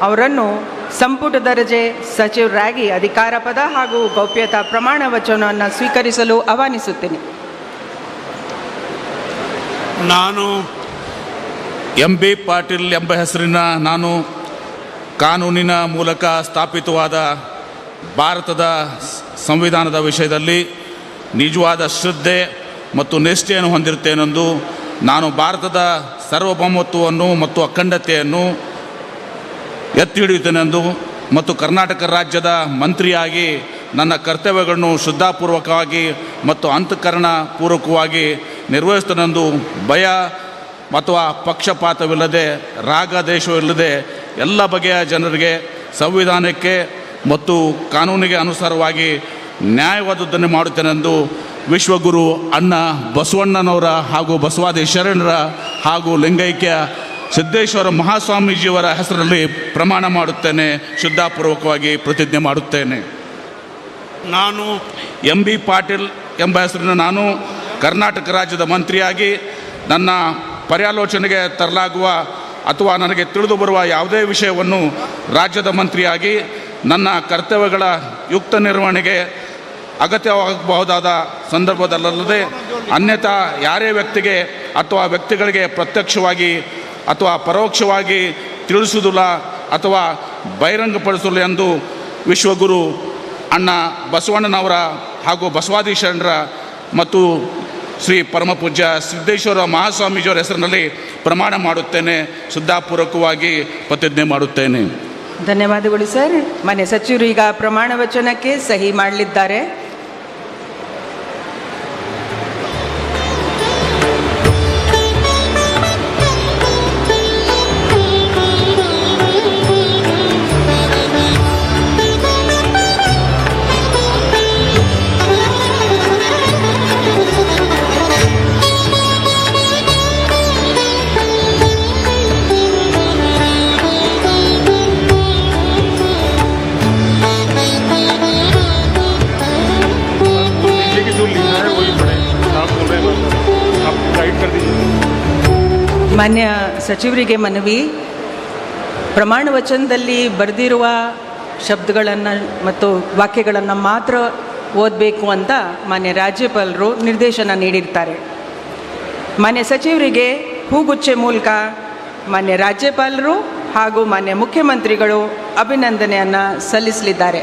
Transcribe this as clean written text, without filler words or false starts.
ಅವರನ್ನು ಸಂಪುಟ ದರ್ಜೆ ಸಚಿವರಾಗಿ ಅಧಿಕಾರ ಪದ ಹಾಗೂ ಗೌಪ್ಯತಾ ಪ್ರಮಾಣ ವಚನವನ್ನು ಸ್ವೀಕರಿಸಲು ಆಹ್ವಾನಿಸುತ್ತೇನೆ. ನಾನು MB ಪಾಟೀಲ್ ಎಂಬ ಹೆಸರಿನ ನಾನು ಕಾನೂನಿನ ಮೂಲಕ ಸ್ಥಾಪಿತವಾದ ಭಾರತದ ಸಂವಿಧಾನದ ವಿಷಯದಲ್ಲಿ ನಿಜವಾದ ಶ್ರದ್ಧೆ ಮತ್ತು ನಿಷ್ಠೆಯನ್ನು ಹೊಂದಿರುತ್ತೇನೆಂದು ನಾನು ಭಾರತದ ಸಾರ್ವಭೌಮತ್ವವನ್ನು ಮತ್ತು ಅಖಂಡತೆಯನ್ನು ಎತ್ತಿ ಹಿಡಿಯುತ್ತೇನೆಂದು ಮತ್ತು ಕರ್ನಾಟಕ ರಾಜ್ಯದ ಮಂತ್ರಿಯಾಗಿ ನನ್ನ ಕರ್ತವ್ಯಗಳನ್ನು ಶ್ರದ್ಧಾಪೂರ್ವಕವಾಗಿ ಮತ್ತು ಅಂತಃಕರಣಪೂರ್ವಕವಾಗಿ ನಿರ್ವಹಿಸುತ್ತೇನೆಂದು ಭಯ ಅಥವಾ ಪಕ್ಷಪಾತವಿಲ್ಲದೆ ರಾಗದೇಶವಿಲ್ಲದೆ ಎಲ್ಲ ಬಗೆಯ ಜನರಿಗೆ ಸಂವಿಧಾನಕ್ಕೆ ಮತ್ತು ಕಾನೂನಿಗೆ ಅನುಸಾರವಾಗಿ ನ್ಯಾಯವಾದದ್ದನ್ನು ಮಾಡುತ್ತೇನೆಂದು ವಿಶ್ವಗುರು ಅಣ್ಣ ಬಸವಣ್ಣನವರ ಹಾಗೂ ಬಸವಾದಿ ಶರಣರ ಹಾಗೂ ಲಿಂಗೈಕ್ಯ ಸಿದ್ದೇಶ್ವರ ಮಹಾಸ್ವಾಮೀಜಿಯವರ ಹೆಸರಲ್ಲಿ ಪ್ರಮಾಣ ಮಾಡುತ್ತೇನೆ, ಶ್ರದ್ಧಾಪೂರ್ವಕವಾಗಿ ಪ್ರತಿಜ್ಞೆ ಮಾಡುತ್ತೇನೆ. ನಾನು MB ಪಾಟೀಲ್ ಎಂಬ ಹೆಸರಿನ ನಾನು ಕರ್ನಾಟಕ ರಾಜ್ಯದ ಮಂತ್ರಿಯಾಗಿ ನನ್ನ ಪರ್ಯಾಲೋಚನೆಗೆ ತರಲಾಗುವ ಅಥವಾ ನನಗೆ ತಿಳಿದು ಬರುವ ಯಾವುದೇ ವಿಷಯವನ್ನು ರಾಜ್ಯದ ಮಂತ್ರಿಯಾಗಿ ನನ್ನ ಕರ್ತವ್ಯಗಳ ಯುಕ್ತ ನಿರ್ವಹಣೆಗೆ ಅಗತ್ಯವಾಗಬಹುದಾದ ಸಂದರ್ಭದಲ್ಲದೆ ಅನ್ಯಥಾ ಯಾರೇ ವ್ಯಕ್ತಿಗೆ ಅಥವಾ ವ್ಯಕ್ತಿಗಳಿಗೆ ಪ್ರತ್ಯಕ್ಷವಾಗಿ ಅಥವಾ ಪರೋಕ್ಷವಾಗಿ ತಿಳಿಸುವುದಿಲ್ಲ ಅಥವಾ ಬಹಿರಂಗಪಡಿಸಲು ಎಂದು ವಿಶ್ವಗುರು ಅಣ್ಣ ಬಸವಣ್ಣನವರ ಹಾಗೂ ಬಸವಾದಿ ಶರಣರ ಮತ್ತು ಶ್ರೀ ಪರಮಪೂಜ್ಯ ಸಿದ್ದೇಶ್ವರ ಮಹಾಸ್ವಾಮೀಜಿಯವರ ಹೆಸರಿನಲ್ಲಿ ಪ್ರಮಾಣ ಮಾಡುತ್ತೇನೆ, ಶ್ರದ್ಧಾಪೂರ್ವಕವಾಗಿ ಪ್ರತಿಜ್ಞೆ ಮಾಡುತ್ತೇನೆ. ಧನ್ಯವಾದಗಳು ಸರ್. ಮಾನ್ಯ ಸಚಿವರು ಈಗ ಪ್ರಮಾಣ ವಚನಕ್ಕೆ ಸಹಿ ಮಾಡಲಿದ್ದಾರೆ. ಮಾನ್ಯ ಸಚಿವರಿಗೆ ಮನವಿ, ಪ್ರಮಾಣ ವಚನದಲ್ಲಿ ಬರೆದಿರುವ ಶಬ್ದಗಳನ್ನು ಮತ್ತು ವಾಕ್ಯಗಳನ್ನು ಮಾತ್ರ ಓದಬೇಕು ಅಂತ ಮಾನ್ಯ ರಾಜ್ಯಪಾಲರು ನಿರ್ದೇಶನ ನೀಡಿರ್ತಾರೆ. ಮಾನ್ಯ ಸಚಿವರಿಗೆ ಹೂಗುಚ್ಚೆ ಮೂಲಕ ಮಾನ್ಯ ರಾಜ್ಯಪಾಲರು ಹಾಗೂ ಮಾನ್ಯ ಮುಖ್ಯಮಂತ್ರಿಗಳು ಅಭಿನಂದನೆಯನ್ನು ಸಲ್ಲಿಸಲಿದ್ದಾರೆ.